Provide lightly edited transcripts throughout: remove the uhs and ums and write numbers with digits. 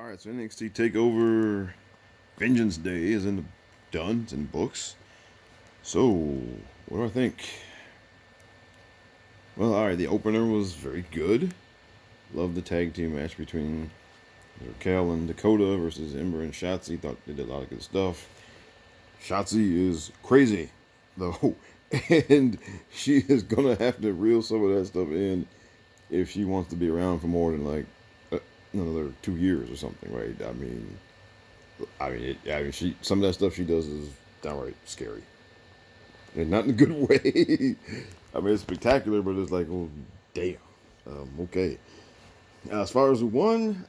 All right, so NXT Takeover Vengeance Day is done. It's in books. So, what do I think? Well, all right, the opener was very good. Loved the tag team match between Raquel and Dakota versus Ember and Shotzi. Thought they did a lot of good stuff. Shotzi is crazy, though, and she is gonna have to reel some of that stuff in if she wants to be around for more than like another 2 years or something, right? She some of that stuff she does is downright scary, and not in a good way. I mean, it's spectacular, but it's like, oh, damn. Okay. As far as who won,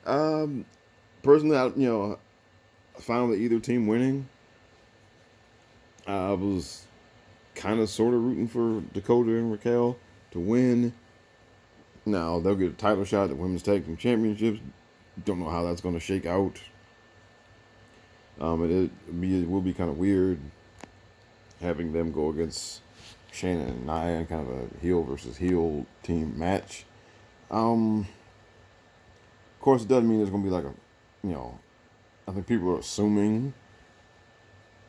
personally, fine with either team winning. I was kind of sort of rooting for Dakota and Raquel to win. Now they'll get a title shot at the women's tag team championships. Don't know how that's going to shake out. It will be kind of weird having them go against Shayna and Nia in kind of a heel versus heel team match. Of course, it doesn't mean there's going to be like I think people are assuming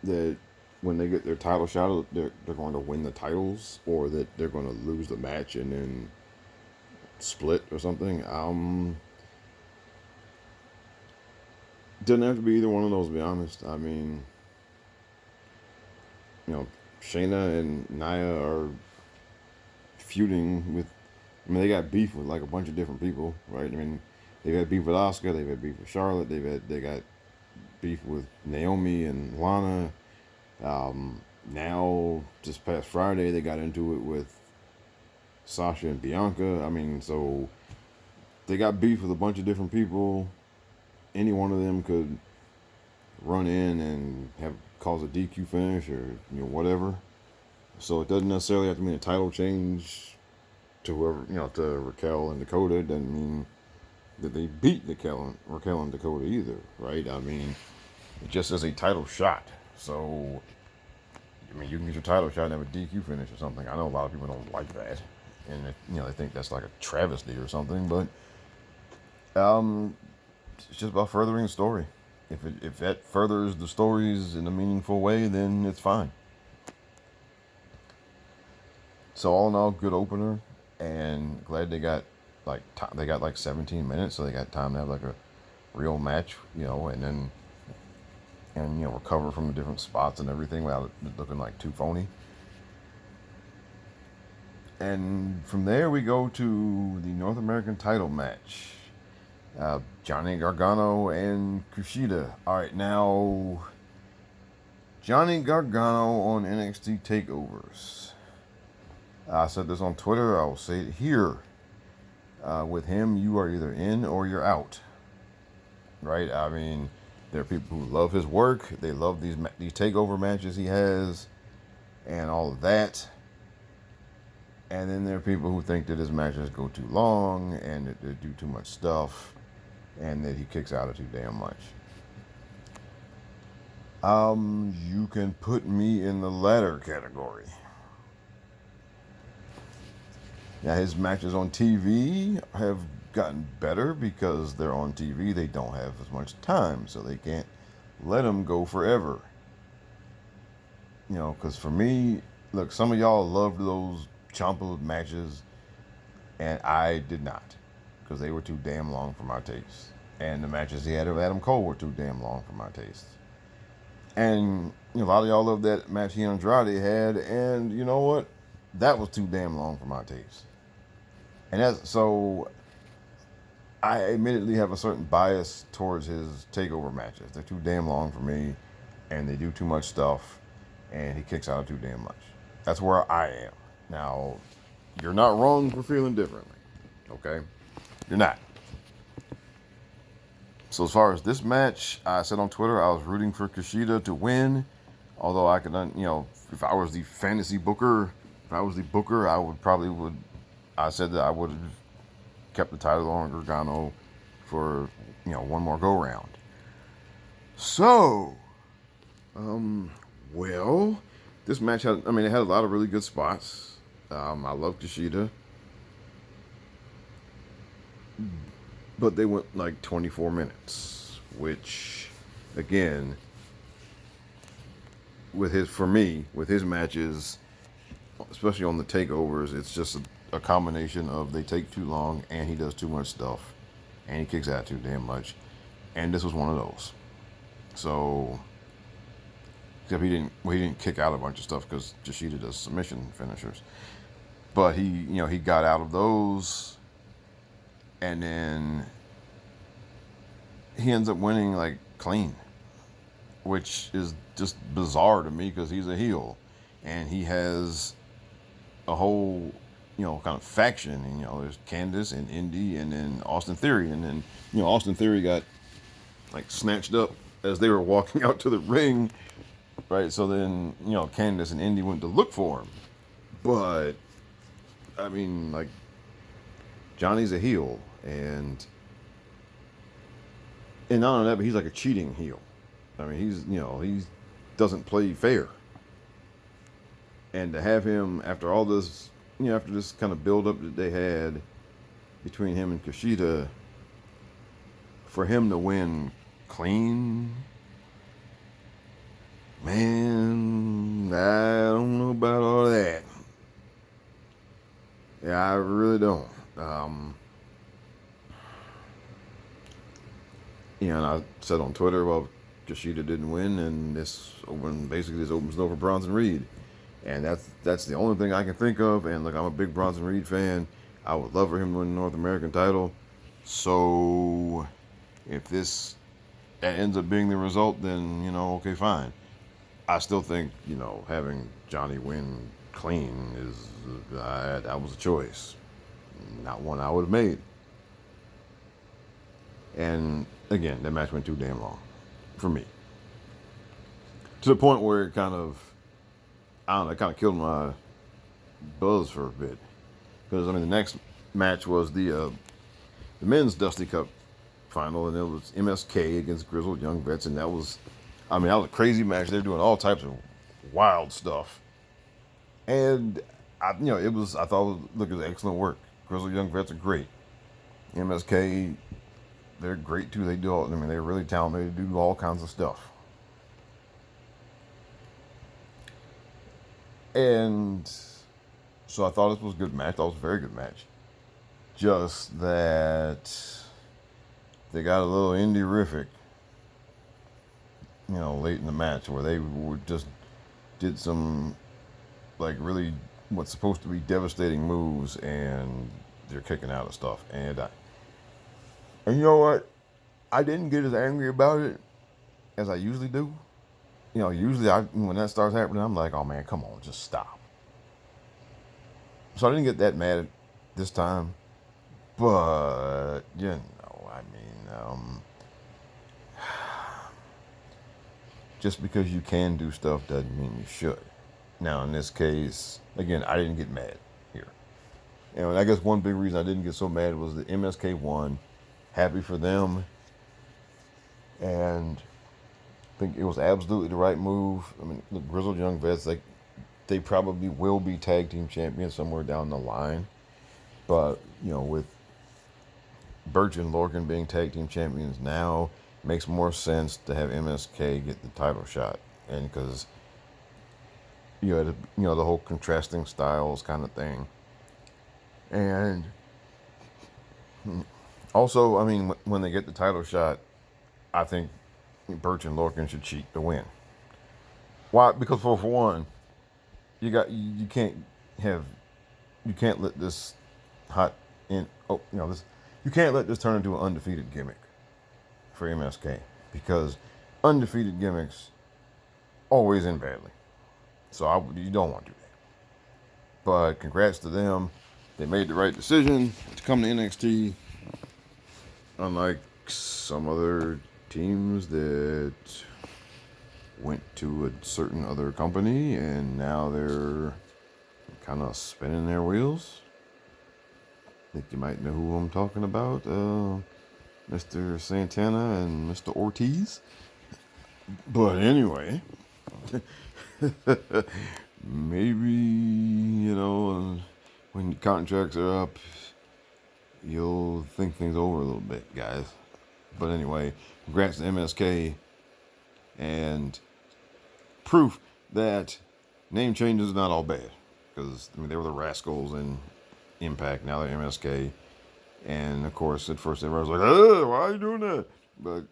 that when they get their title shot, they're going to win the titles, or that they're going to lose the match and then split or something. Doesn't have to be either one of those, to be honest. I mean, Shayna and Nia are feuding with. I mean, they got beef with like a bunch of different people, right? I mean, they've had beef with Asuka, they've had beef with Charlotte, they got beef with Naomi and Lana. Now, just past Friday, they got into it with Sasha and Bianca. I mean, so they got beef with a bunch of different people. Any one of them could run in and cause a DQ finish or whatever. So it doesn't necessarily have to mean a title change to whoever, to Raquel and Dakota. It doesn't mean that they beat Raquel and Dakota either, right? I mean, it just is a title shot. So, I mean, you can get your title shot and have a DQ finish or something. I know a lot of people don't like that, and they think that's like a travesty or something. But it's just about furthering the story. If that furthers the stories in a meaningful way, then it's fine. So all in all, good opener, and glad they got like 17 minutes, so they got time to have like a real match, and recover from the different spots and everything without it looking like too phony. And from there we go to the North American title match. Johnny Gargano and Kushida. All right, now Johnny Gargano on NXT Takeovers. I said this on Twitter. I will say it here. With him, you are either in or you're out. Right? I mean, there are people who love his work. They love these takeover matches he has, and all of that. And then there are people who think that his matches go too long and that they do too much stuff, and that he kicks out of too damn much. You can put me in the latter category. Now, his matches on TV have gotten better because they're on TV. They don't have as much time, so they can't let them go forever. Because for me, look, some of y'all loved those Ciampa matches, and I did not, because they were too damn long for my taste. And the matches he had with Adam Cole were too damn long for my taste. And a lot of y'all loved that match he and Andrade had, and you know what? That was too damn long for my taste. And so I admittedly have a certain bias towards his takeover matches. They're too damn long for me, and they do too much stuff, and he kicks out of too damn much. That's where I am. Now, you're not wrong for feeling differently, okay? You're not. So as far as this match, I said on Twitter I was rooting for Kushida to win, although I could, if I was the fantasy booker, I said that I would have kept the title on Gargano for, one more go-round. So, this match it had a lot of really good spots. I love Kushida. But they went like 24 minutes, which, again, with his matches, especially on the takeovers, it's just a combination of they take too long and he does too much stuff and he kicks out too damn much. And this was one of those. So, except he didn't kick out a bunch of stuff because Yoshida does submission finishers. But he got out of those, and then he ends up winning like clean, which is just bizarre to me because he's a heel, and he has a whole kind of faction. And there's Candice and Indy, and then Austin Theory, and then Austin Theory got like snatched up as they were walking out to the ring, right? So then Candice and Indy went to look for him, but I mean, like, Johnny's a heel, and not only that, but he's like a cheating heel. I mean, he doesn't play fair. And to have him, after all this, after this kind of build-up that they had between him and Kushida, for him to win clean, man, I don't know about all that. Yeah, I really don't. And I said on Twitter, well, Kushida didn't win, and this opens the door for Bronson Reed, and that's the only thing I can think of. And look, I'm a big Bronson Reed fan. I would love for him to win the North American title. So if that ends up being the result, then okay, fine. I still think having Johnny win clean is that was a choice, not one I would have made. And again, that match went too damn long for me, to the point where it kind of killed my buzz for a bit. Because the next match was the men's Dusty Cup final, and it was MSK against Grizzled Young Vets, and that was a crazy match. They're doing all types of wild stuff. And I thought it was excellent work. Grizzled Young Vets are great. MSK, they're great too. They do they're really talented. They do all kinds of stuff. And so I thought this was a good match. I thought it was a very good match. Just that they got a little indie-rific, late in the match, where they just did some like really what's supposed to be devastating moves, and they're kicking out of stuff. And you know what? I didn't get as angry about it as I usually do. Usually when that starts happening, I'm like, oh man, come on, just stop. So I didn't get that mad this time. But, just because you can do stuff doesn't mean you should. Now, in this case, again, I didn't get mad here. And I guess one big reason I didn't get so mad was that MSK won. Happy for them. And I think it was absolutely the right move. The Grizzled Young Vets, they probably will be tag team champions somewhere down the line. But, with Birch and Lorcan being tag team champions now, it makes more sense to have MSK get the title shot. And because, the whole contrasting styles kind of thing. And also, when they get the title shot, I think Birch and Lorcan should cheat to win. Why? Because for one, you can't let this you can't let this turn into an undefeated gimmick for MSK, because undefeated gimmicks always end badly. So you don't want to do that. But congrats to them. They made the right decision to come to NXT, unlike some other teams that went to a certain other company and now they're kind of spinning their wheels. I think you might know who I'm talking about. Mr. Santana and Mr. Ortiz. But anyway, maybe, when your contracts are up, you'll think things over a little bit, guys. But anyway, congrats to MSK, and proof that name changes is not all bad. Because I mean, they were the Rascals in Impact. Now they're MSK, and of course, at first everybody was like, "Oh, why are you doing that?" But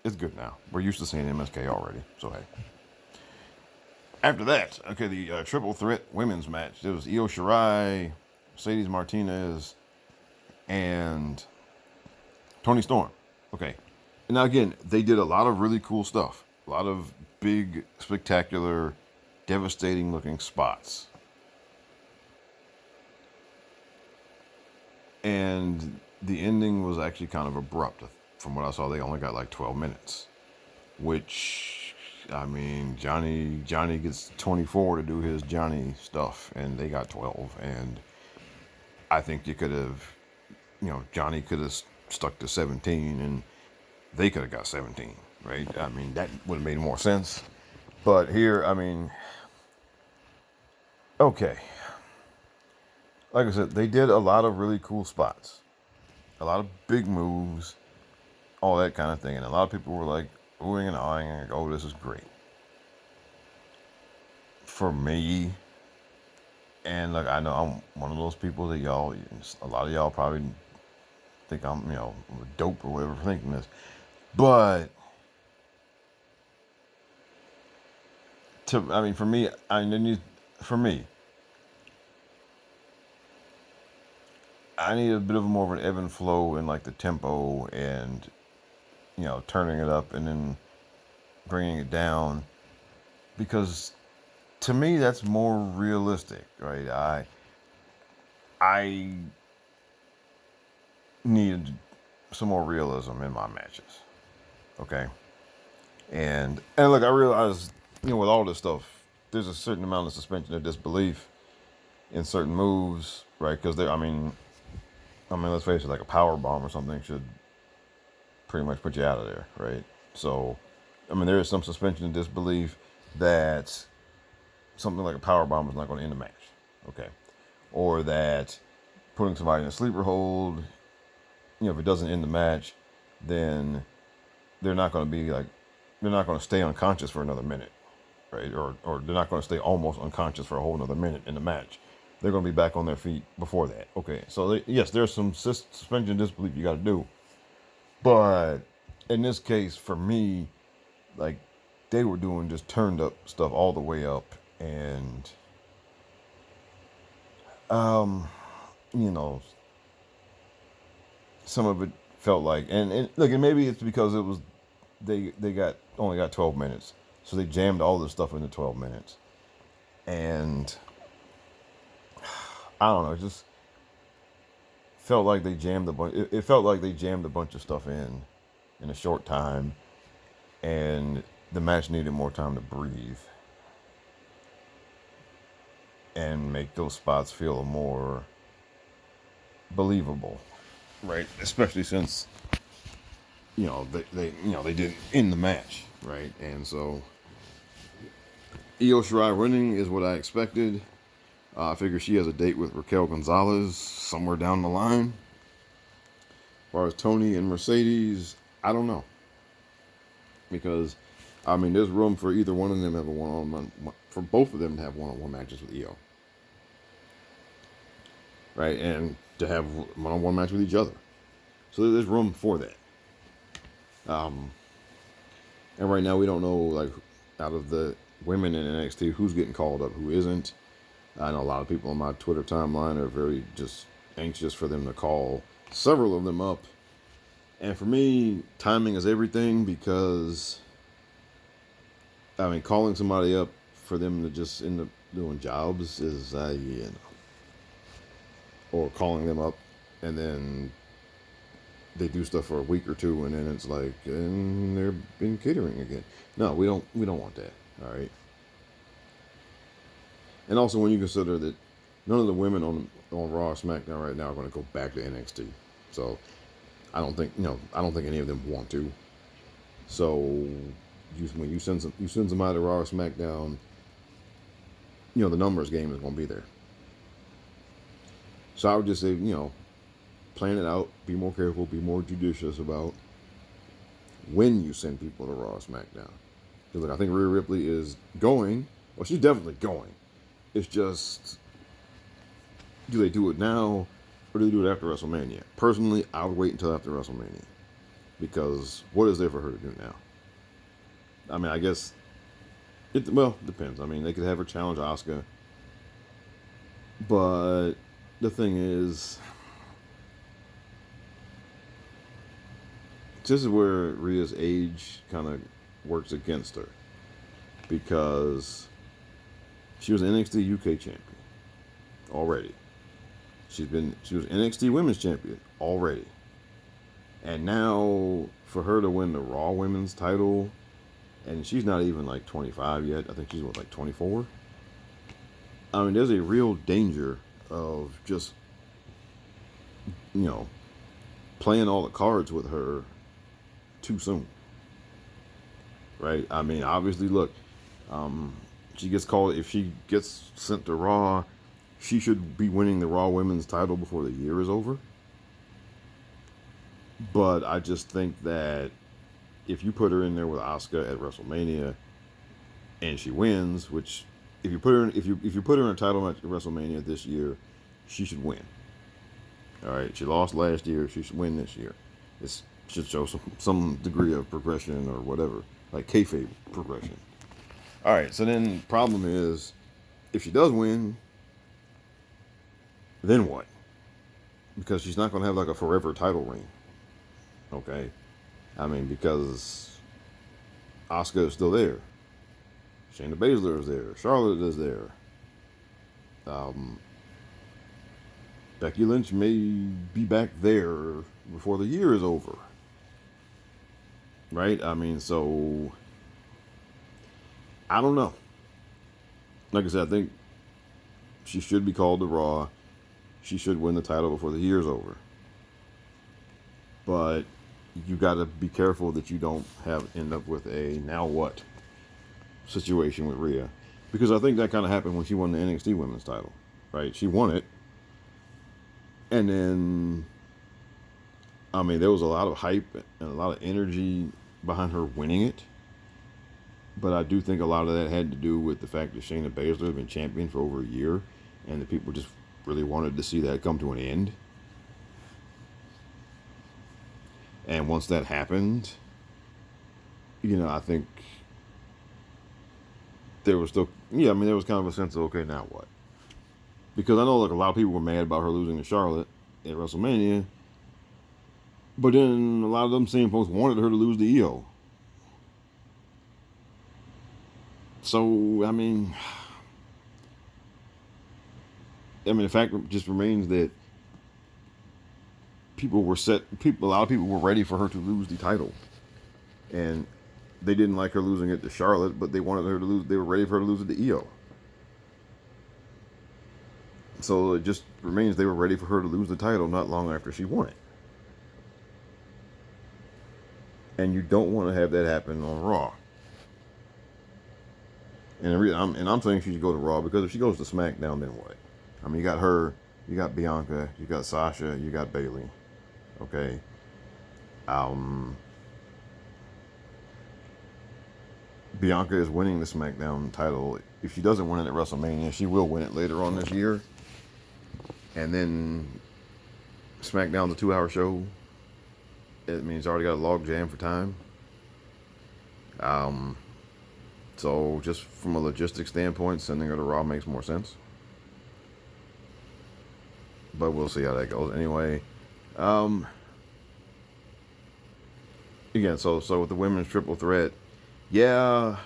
it's good now. We're used to seeing MSK already, so hey. After that, okay, the triple threat women's match. It was Io Shirai, Mercedes Martinez, and Toni Storm. Okay. Now again, they did a lot of really cool stuff. A lot of big, spectacular, devastating looking spots. And the ending was actually kind of abrupt. From what I saw, they only got like 12 minutes. Which, I mean, Johnny gets 24 to do his Johnny stuff, and they got 12. And I think you could have, Johnny could have stuck to 17, and they could have got 17, right? I mean, that would have made more sense. But here, I mean, okay. Like I said, they did a lot of really cool spots, a lot of big moves, all that kind of thing. And a lot of people were like, oohing and ahhing, like, oh, this is great. For me, and like, I know I'm one of those people that a lot of y'all probably think I'm, dope or whatever for thinking this. But, for me, I need a bit of more of an ebb and flow in like the tempo and, turning it up and then bringing it down, because to me that's more realistic, right? I need some more realism in my matches, okay? And look, I realize, with all this stuff, there's a certain amount of suspension of disbelief in certain moves, right? Because I mean, let's face it, like a power bomb or something should pretty much put you out of there, right? So, there is some suspension of disbelief that something like a power bomb is not going to end the match, okay? Or that putting somebody in a sleeper hold, if it doesn't end the match, then they're not going to stay unconscious for another minute, right? Or they're not going to stay almost unconscious for a whole another minute in the match. They're going to be back on their feet before that. Okay, so yes, there's some suspension of disbelief you got to do. But in this case, for me, like, they were doing just turned up stuff all the way up. And, some of it felt like, and look, and maybe it's because it was, they only got 12 minutes. So they jammed all this stuff into 12 minutes. And I don't know, it just felt like they jammed a bunch. It felt like they jammed a bunch of stuff in a short time, and the match needed more time to breathe and make those spots feel more believable, right? Especially since they didn't end the match, right? And so Io Shirai winning is what I expected. I figure she has a date with Raquel Gonzalez somewhere down the line. As far as Toni and Mercedes, I don't know. Because, there's room for either one of them to have a one-on-one, for both of them to have one-on-one matches with Io. Right? And to have one-on-one match with each other. So there's room for that. And right now we don't know, like, out of the women in NXT, who's getting called up, who isn't. I know a lot of people on my Twitter timeline are very just anxious for them to call several of them up. And for me, timing is everything, because, calling somebody up for them to just end up doing jobs is, or calling them up and then they do stuff for a week or two and then it's like, and they're in catering again. No, we don't want that, all right? And also, when you consider that none of the women on Raw or SmackDown right now are going to go back to NXT, so I don't think any of them want to. So when you send somebody to Raw or SmackDown, the numbers game is going to be there. So I would just say, plan it out, be more careful, be more judicious about when you send people to Raw or SmackDown. Because like, I think Rhea Ripley is going. Well, she's definitely going. It's just, do they do it now or do they do it after WrestleMania? Personally, I would wait until after WrestleMania. Because what is there for her to do now? I mean, I guess well, depends. I mean, they could have her challenge Asuka, but the thing is, this is where Rhea's age kind of works against her because she was NXT UK champion already. She was NXT Women's Champion already, and now for her to win the Raw Women's title, and she's not even like 25 yet. I think she's like 24. I mean, there's a real danger of just, playing all the cards with her too soon. Right? I mean, obviously, look, she gets called, if she gets sent to Raw, she should be winning the Raw Women's title before the year is over. But I just think that if you put her in there with Asuka at WrestleMania and she wins, which if you put her in a title match at WrestleMania this year, she should win. All right, she lost last year, she should win this year. It should show some degree of progression or whatever, like kayfabe progression. All right, so then problem is, if she does win, then what? Because she's not going to have like a forever title reign. Okay? I mean, because Asuka is still there. Shayna Baszler is there. Charlotte is there. Becky Lynch may be back there before the year is over. Right? I mean, so I don't know. Like I said, I think she should be called to Raw. She should win the title before the year's over. But you got to be careful that you don't end up with a now what situation with Rhea, because I think that kind of happened when she won the NXT Women's title, right? She won it, and then I mean there was a lot of hype and a lot of energy behind her winning it, but I do think a lot of that had to do with the fact that Shayna Baszler had been champion for over a year, and the people just really wanted to see that come to an end. And once that happened, I think there was still, there was kind of a sense of, okay, now what? Because I know like a lot of people were mad about her losing to Charlotte at WrestleMania, but then a lot of them same folks wanted her to lose to Io. So, I mean, the fact just remains that a lot of people were ready for her to lose the title. And they didn't like her losing it to Charlotte, but they wanted her to lose. They were ready for her to lose it to Io. So it just remains they were ready for her to lose the title not long after she won it. And you don't want to have that happen on Raw. And I'm saying she should go to Raw, because if she goes to SmackDown, then what? I mean, you got her, you got Bianca, you got Sasha, you got Bayley. Okay. Bianca is winning the SmackDown title. If she doesn't win it at WrestleMania, she will win it later on this year. And then SmackDown's a 2-hour show. It means already got a log jam for time. So just from a logistics standpoint, sending her to Raw makes more sense. But we'll see how that goes. Anyway, again, so with the women's triple threat, yeah,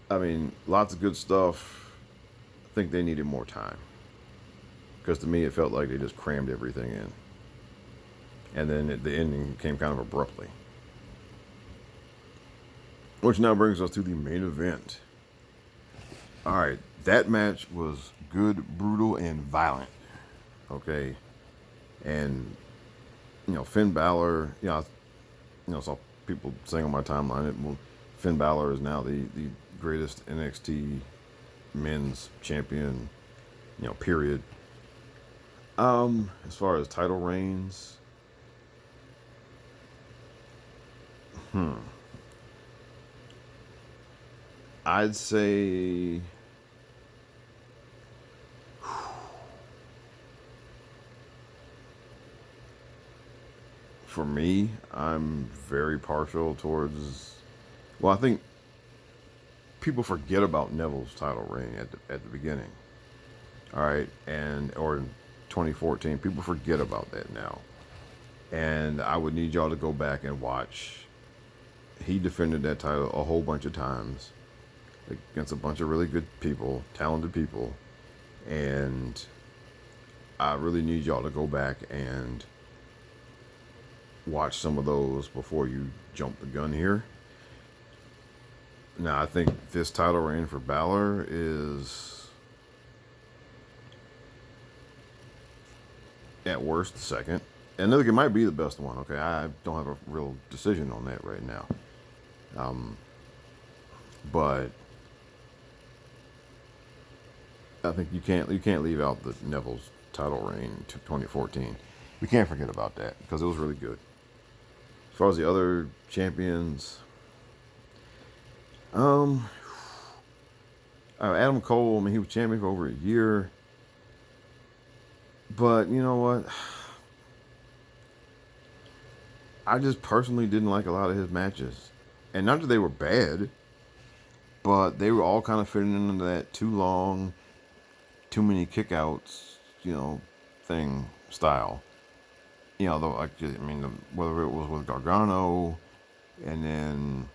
I mean, lots of good stuff. I think they needed more time, because to me it felt like they just crammed everything in, and then the ending came kind of abruptly. Which now brings us to the main event. All right, that match was good, brutal, and violent. Okay, and Finn Balor, saw people saying on my timeline, Finn Balor is now the greatest NXT men's champion, period. As far as title reigns, I'd say for me, I'm very partial towards. Well, I think people forget about Neville's title reign at the beginning. All right, and or in 2014, people forget about that now. And I would need y'all to go back and watch. He defended that title a whole bunch of times against a bunch of really good people, talented people, and I really need y'all to go back and watch some of those before you jump the gun here. Now, I think this title reign for Balor is at worst the second. And I think it might be the best one. Okay, I don't have a real decision on that right now. But I think you can't leave out the Neville's title reign to 2014. We can't forget about that because it was really good. As far as the other champions, Adam Cole, I mean, he was champion for over a year. But you know what? I just personally didn't like a lot of his matches. And not that they were bad, but they were all kind of fitting into that too long, too many kickouts, thing style. Though, whether it was with Gargano, and then,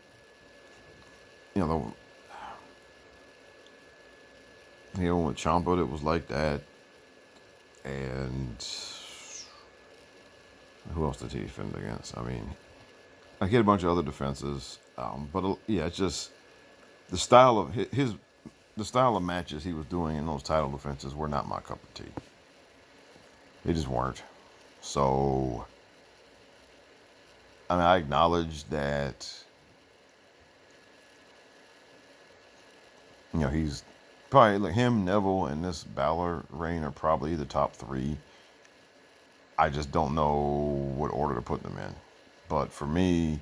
with Ciampa, it was like that. And who else did he defend against? I mean, he had a bunch of other defenses, but yeah, it's just the style of the style of matches he was doing in those title defenses were not my cup of tea. They just weren't. So, I mean, I acknowledge that, he's probably like him, Neville, and this Balor reign are probably the top three. I just don't know what order to put them in. But for me,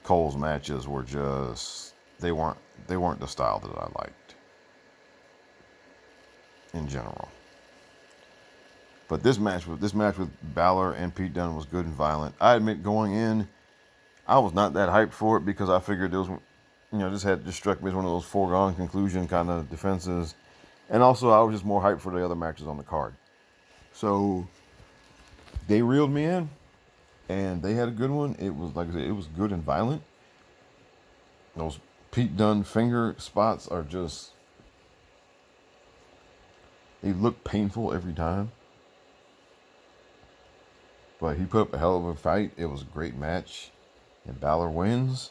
Cole's matches were just they weren't the style that I liked in general. But this match with Balor and Pete Dunne was good and violent. I admit going in, I was not that hyped for it because I figured it was, just struck me as one of those foregone conclusion kind of defenses. And also I was just more hyped for the other matches on the card. So they reeled me in and they had a good one. It was, like I said, it was good and violent. Those Pete Dunne finger spots are just, they look painful every time. But he put up a hell of a fight. It was a great match. And Balor wins.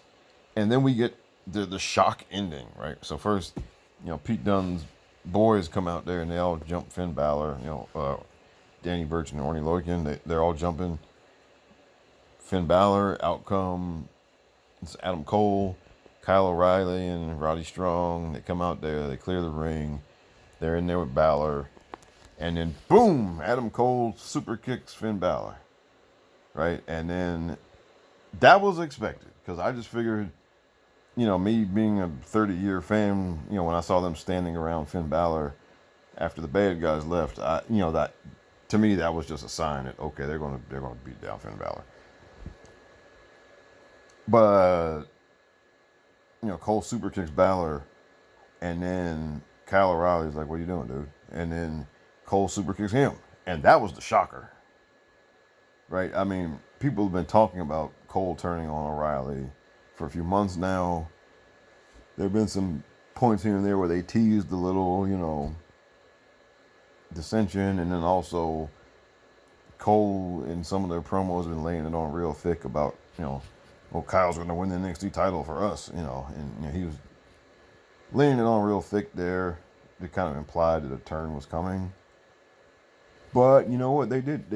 And then we get the shock ending, right? So first, Pete Dunne's boys come out there and they all jump Finn Balor. Danny Burch and Orny Logan, they're all jumping. Finn Balor, out come it's Adam Cole, Kyle O'Reilly, and Roddy Strong. They come out there, they clear the ring. They're in there with Balor. And then, boom, Adam Cole super kicks Finn Balor. Right? And then that was expected because I just figured, me being a 30-year fan, when I saw them standing around Finn Balor after the bad guys left, that to me that was just a sign that okay, they're gonna beat down Finn Balor. But Cole super kicks Balor, and then Kyle O'Reilly's like, "What are you doing, dude?" And then Cole super kicks him, and that was the shocker. Right? I mean, people have been talking about Cole turning on O'Reilly for a few months now. There have been some points here and there where they teased a little, dissension, and then also Cole in some of their promos have been laying it on real thick about, Kyle's going to win the NXT title for us, and he was laying it on real thick there. They kind of implied that a turn was coming. But you know what they did?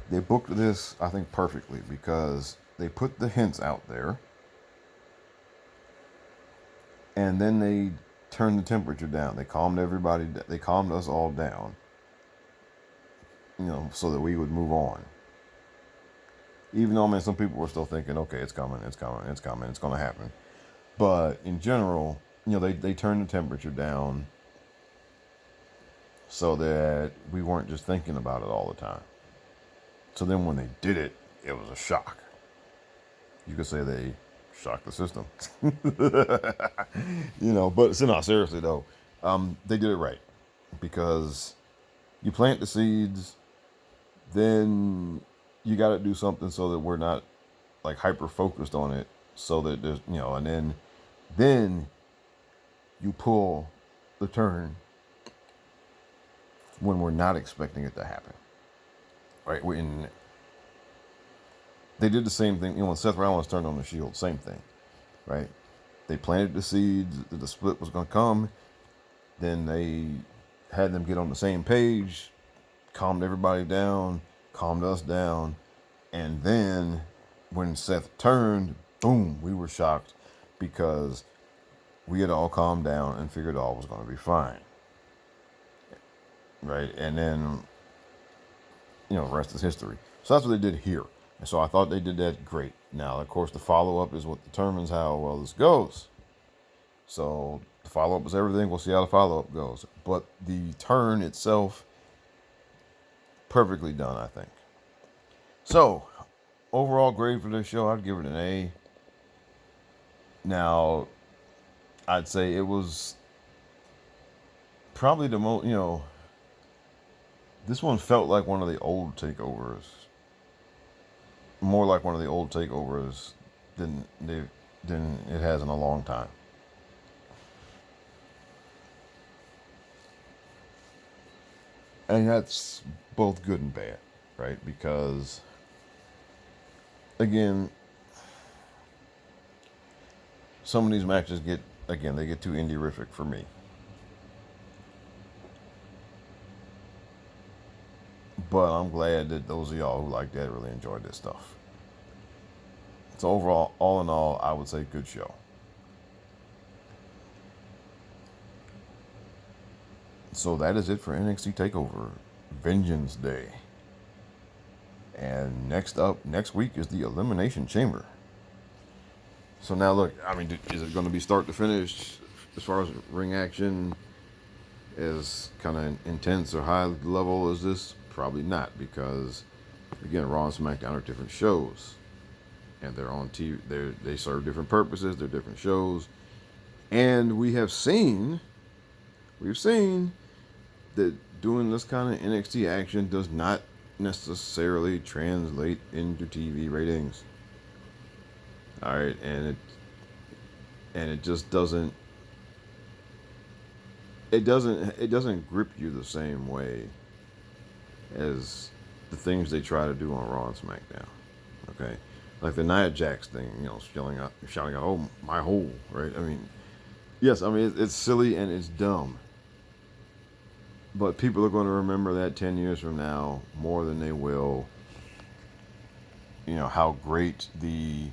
They booked this, I think, perfectly because they put the hints out there and then they turned the temperature down. They calmed everybody, they calmed us all down, so that we would move on. Even though, man, some people were still thinking, okay, it's coming, it's coming, it's coming, it's going to happen. But in general, they turned the temperature down so that we weren't just thinking about it all the time. So then when they did it, it was a shock. You could say they shocked the system. But so no, seriously though, they did it right because you plant the seeds, then you got to do something so that we're not like hyper focused on it, so that there's and then you pull the turn when we're not expecting it to happen, right? When they did the same thing, when Seth Rollins turned on the Shield, same thing, right? They planted the seeds that the split was going to come. Then they had them get on the same page, calmed everybody down, calmed us down, and then when Seth turned, boom, we were shocked because we had all calmed down and figured all was going to be fine. Right? And then, the rest is history. So that's what they did here. And so I thought they did that great. Now, of course, the follow-up is what determines how well this goes. So the follow-up is everything. We'll see how the follow-up goes. But the turn itself, perfectly done, I think. So, overall grade for this show, I'd give it an A. Now, I'd say it was probably the most, this one felt like one of the old takeovers. More like one of the old takeovers than it has in a long time. And that's both good and bad, right? Because, again, some of these matches they get too indie-rific for me. But I'm glad that those of y'all who like that really enjoyed this stuff. So overall, all in all, I would say good show. So that is it for NXT Takeover Vengeance Day. And next week is the Elimination Chamber. So now look, is it going to be start to finish as far as ring action, as kind of intense or high level as this? Probably not, because again, Raw and SmackDown are different shows, and they're on TV. They serve different purposes. They're different shows, and we've seen that doing this kind of NXT action does not necessarily translate into TV ratings. All right, and it just doesn't. It doesn't grip you the same way as the things they try to do on Raw and SmackDown. Okay, like the Nia Jax thing, shouting out, "Oh, my hole!" Right? Yes, it's silly and it's dumb, but people are going to remember that 10 years from now more than they will, how great the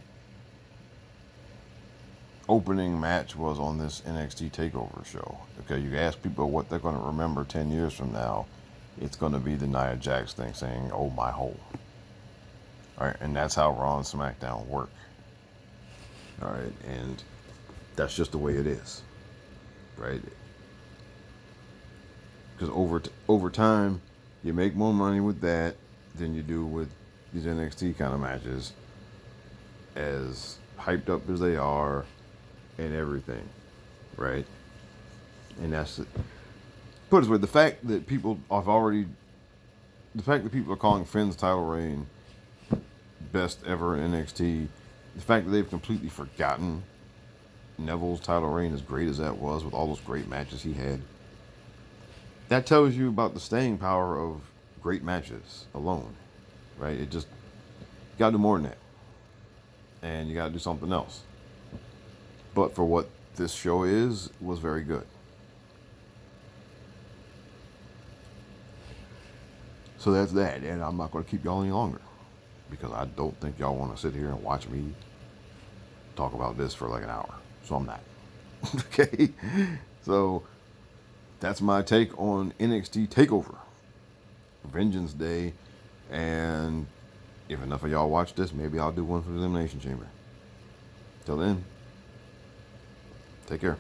opening match was on this NXT Takeover show. Okay, you ask people what they're going to remember 10 years from now, it's going to be the Nia Jax thing saying, "Oh, my hole." All right, and that's how Raw and SmackDown work. All right, and that's just the way it is, right? Because over time, you make more money with that than you do with these NXT kind of matches, as hyped up as they are and everything, right? And that's it. Put it this way, the fact that people are calling Finn's title reign best ever in NXT, the fact that they've completely forgotten Neville's title reign, as great as that was with all those great matches he had, that tells you about the staying power of great matches alone, right? You got to do more than that, and you got to do something else. But for what this show was very good. So that's that, and I'm not going to keep y'all any longer, because I don't think y'all want to sit here and watch me talk about this for like an hour. So I'm not. Okay? So that's my take on NXT Takeover Vengeance Day. And If enough of y'all watch this, maybe I'll do one for the Elimination Chamber. Till then, take care.